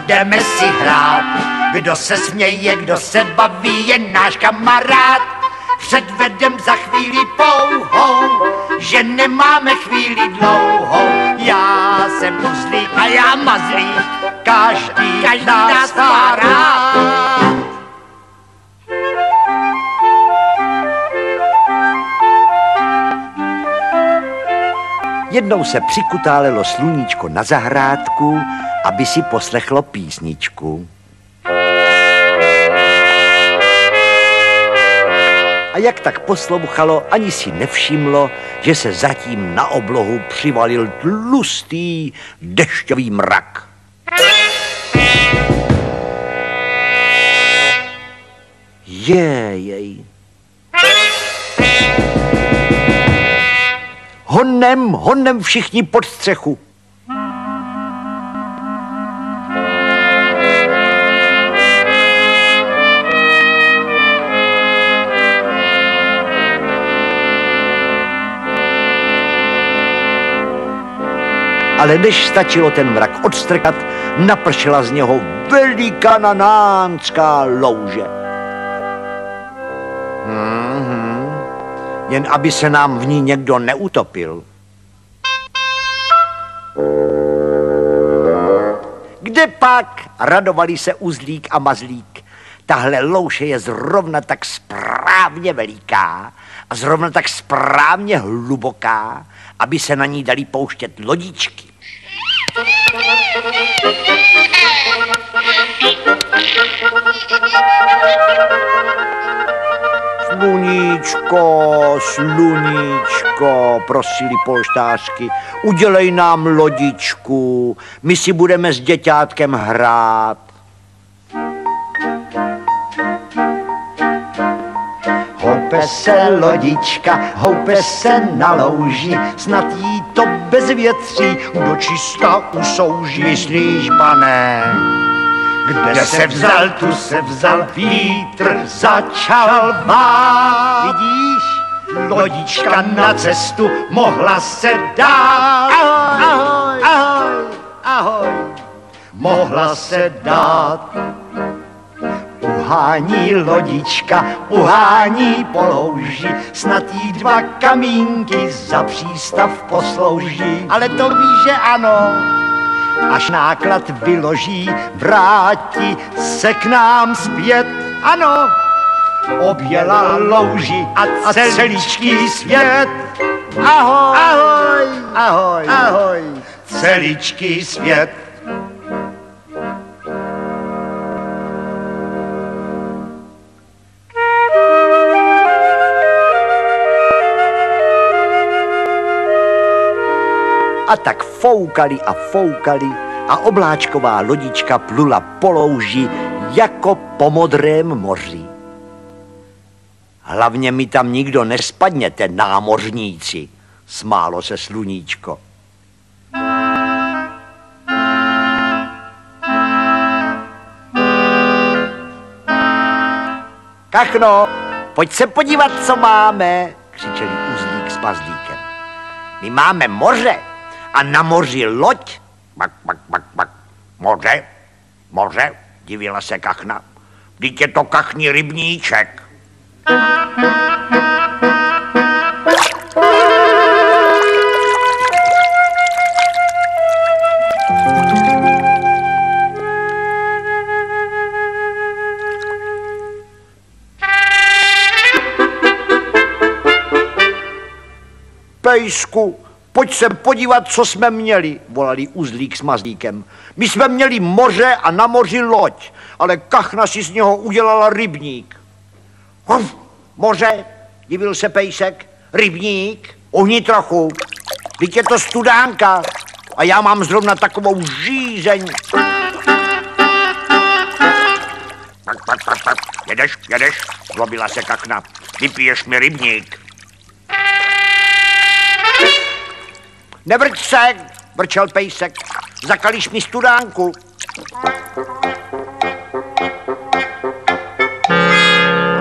Budeme si hrát, kdo se směje, kdo se baví, je náš kamarád. Předvedem za chvíli pouhou, že nemáme chvíli dlouhou. Já jsem uzlík a já mazlík, každý nás má rád. Jednou se přikutálelo sluníčko na zahrádku, aby si poslechlo písničku. A jak tak poslouchalo, ani si nevšimlo, že se zatím na oblohu přivalil tlustý dešťový mrak. Jej. Honem všichni pod střechu. Ale než stačilo ten mrak odstrkat, napršela z něho velikananánská louže. Jen aby se nám v ní někdo neutopil. Kde pak? Radovali se Uzlík a Mazlík. Tahle louše je zrovna tak správně veliká a zrovna tak správně hluboká, aby se na ní dali pouštět lodičky. Sluníčko, prosili polštářky, udělej nám lodičku, my si budeme s děťátkem hrát. Houpe se lodička, houpe se na louži, snad jí to bezvětří dočista usouží. Myslíš, pane? Kde se vzal, tu se vzal, vítr začal vát. Vidíš, lodička na cestu mohla se dát. Ahoj, ahoj, ahoj, mohla se dát. Uhání lodička, uhání po louži, snad jí 2 kamínky za přístav poslouží. Ale to víš, že ano. Až náklad vyloží, vrátí se k nám zpět. Ano, objela louži a celíčký svět. Ahoj, ahoj, ahoj, ahoj, celíčký svět. A tak foukali a obláčková lodička plula po louži jako po modrém moři. Hlavně mi tam nikdo nespadněte, námořníci, smálo se sluníčko. Kachno, pojď se podívat, co máme, křičeli Uzlík s Mazlíkem. My máme moře a na moři loď. Bak. Moře, divila se Kachna. Vždyť je to kachní rybníček. Pejsku, pojď se podívat, co jsme měli, volali Uzlík s Mazlíkem. My jsme měli moře a na moři loď, ale Kachna si z něho udělala rybník. Moře, divil se Pejsek, rybník, uhni trochu, vždyť je to studánka a já mám zrovna takovou žízeň. Jedeš, zlobila se Kachna, vypiješ mi rybník. Nevrť se, vrčel Pejsek, zakalíš mi studánku.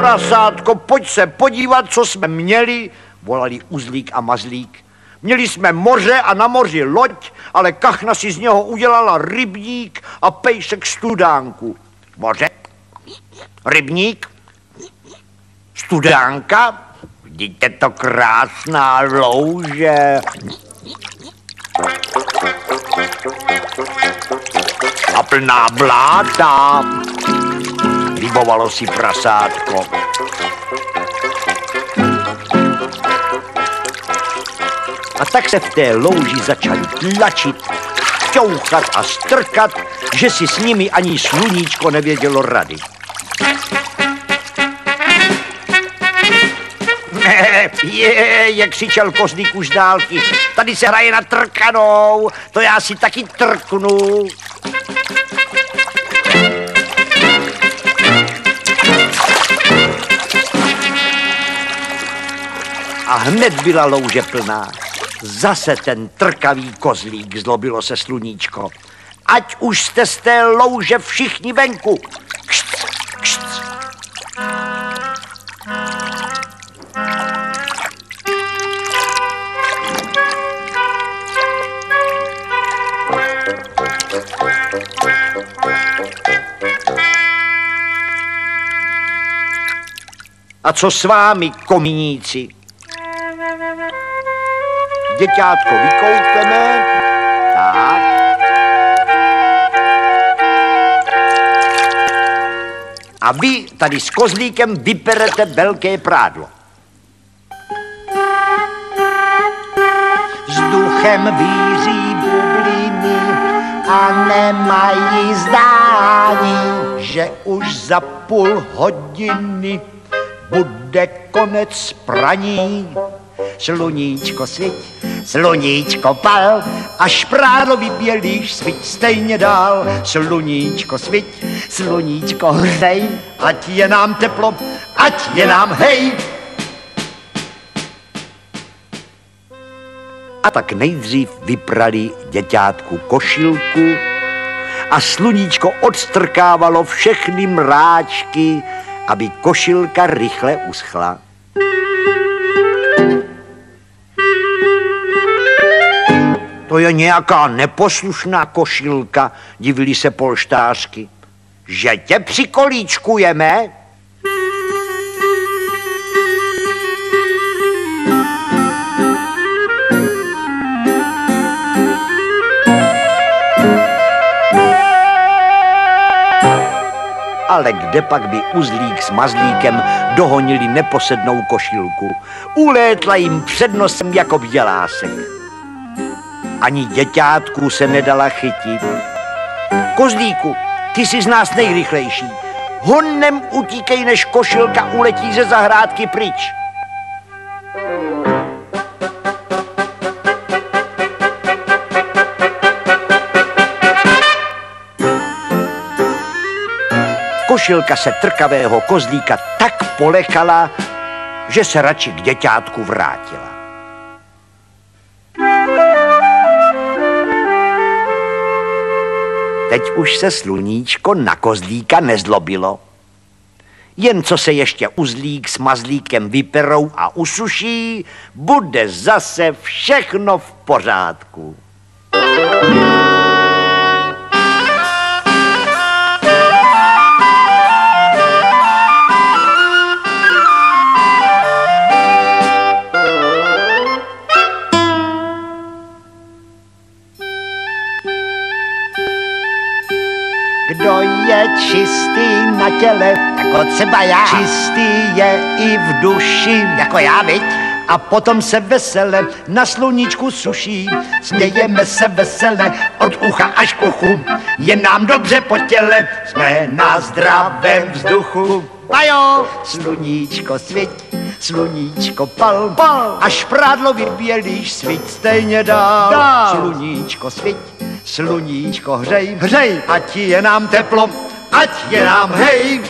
prasátko, pojď se podívat, co jsme měli, volali Uzlík a Mazlík. Měli jsme moře a na moři loď, ale kachna si z něho udělala rybník a pejsek studánku. Moře, rybník, studánka, vidíte to krásná louže. A plná bláta, vybovalo si prasátko. A tak se v té louži začali tlačit, ťouchat a strkat, že si s nimi ani sluníčko nevědělo rady. Jak křičel Kozlík už z dálky. Tady se hraje na trkanou, to já si taky trknu. A hned byla louže plná. Zase ten trkavý Kozlík, zlobilo se sluníčko. Ať už jste z té louže všichni venku. Kšc, kšc. A co s vámi, komíníci? Děťátko vykoupeme. Tak. A vy tady s Kozlíkem vyperete velké prádlo. Vzduchem víří bubliny a nemají zdání, že už za půl hodiny bude konec praní. Sluníčko sviť, sluníčko pal, až prádlo vybělíš, sviť stejně dál. Sluníčko sviť, sluníčko hřej, ať je nám teplo, ať je nám hej. A tak nejdřív vyprali děťátku košilku a sluníčko odstrkávalo všechny mráčky, aby košilka rychle uschla. To je nějaká neposlušná košilka, divili se polštářky. Že tě přikolíčkujeme? Ale kde pak by Uzlík s Mazlíkem dohonili neposednou košilku? Ulétla jim před nosem jako vdělásek. Ani děťátku se nedala chytit. Kozlíku, ty jsi z nás nejrychlejší. Honem utíkej, než košilka uletí ze zahrádky pryč. Košilka se trkavého Kozlíka tak polechala, že se radši k děťátku vrátila. Teď už se sluníčko na Kozlíka nezlobilo. Jen co se ještě Uzlík s Mazlíkem vyperou a usuší, bude zase všechno v pořádku. Kdo je čistý na těle, jako třeba já, čistý je i v duši, jako já, viď? A potom se vesele na sluníčku suší, smějeme se vesele od ucha až k uchu, je nám dobře po těle, jsme na zdravém vzduchu. Pajo! Sluníčko sviť, sluníčko pal, pal, až prádlo vybělíš, sviť stejně dál. Sluníčko sviť, sluníčko hřej, hřej, ať je nám teplo, ať je nám hej.